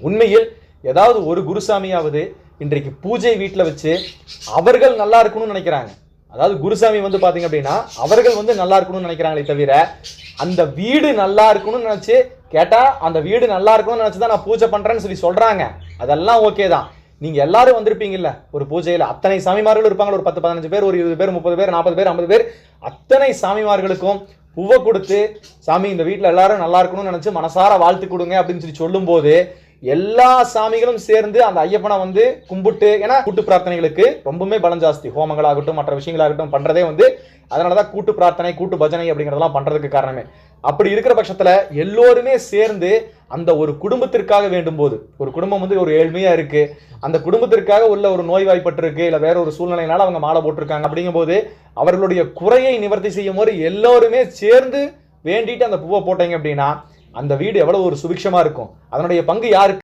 உண்மையில் ஏதாவது ஒரு குருசாமியாவது இன்றைக்கு பூஜை வீட்டில் வச்சு அவர்கள் நல்லா இருக்கணும்னு நினைக்கிறாங்க. அதாவது குருசாமி வந்து பாத்தீங்க அப்படின்னா அவர்கள் வந்து நல்லா இருக்கணும்னு நினைக்கிறாங்களே தவிர அந்த வீடு நல்லா இருக்கணும்னு நினைச்சு கேட்டா அந்த வீடு நல்லா இருக்கணும்னு நினைச்சுதான் நான் பூஜை பண்றேன்னு சொல்றாங்க. அதெல்லாம் ஓகே தான். நீங்க எல்லாரும் வந்திருப்பீங்கல்ல ஒரு பூஜையில, அத்தனை சாமிமார்கள் இருப்பாங்க. ஒரு 10-15 பேர், ஒரு 20 பேர், 30 பேர், 40 பேர், 50 பேர், அத்தனை சாமிமார்களுக்கும் பூவை கொடுத்து சாமி இந்த வீட்டுல எல்லாரும் நல்லா இருக்கணும்னு நினைச்சு மனசார வாழ்த்து கொடுங்க அப்படின்னு சொல்லும் போது எல்லா சாமிகளும் சேர்ந்து அந்த ஐயப்பனை வந்து கும்பிட்டு, ஏன்னா கூட்டு பிரார்த்தனைகளுக்கு ரொம்பவுமே பலம் ஜாஸ்தி. ஹோமங்களாகட்டும் மற்ற விஷயங்களாகட்டும் பண்றதே வந்து அதனாலதான் கூட்டு பிரார்த்தனை கூட்டு பஜனை அப்படிங்கறதெல்லாம் பண்றதுக்கு காரணமே. அப்படி இருக்கிற பட்சத்துல எல்லோருமே சேர்ந்து அந்த ஒரு குடும்பத்திற்காக வேண்டும் போது, ஒரு குடும்பம் வந்து ஒரு ஏழ்மையா இருக்கு, அந்த குடும்பத்திற்காக உள்ள ஒரு நோய்வாய்ப்பட்டு இருக்கு, இல்ல வேற ஒரு சூழ்நிலையினால அவங்க மாலை போட்டிருக்காங்க அப்படிங்கும் போது அவர்களுடைய குறையை நிவர்த்தி செய்யும் போது எல்லோருமே சேர்ந்து வேண்டிட்டு அந்த பூவை போட்டீங்க அப்படின்னா அந்த வீடு எவ்வளவு ஒரு சுபிக்ஷமா இருக்கும். அதனுடைய பங்கு யாருக்கு?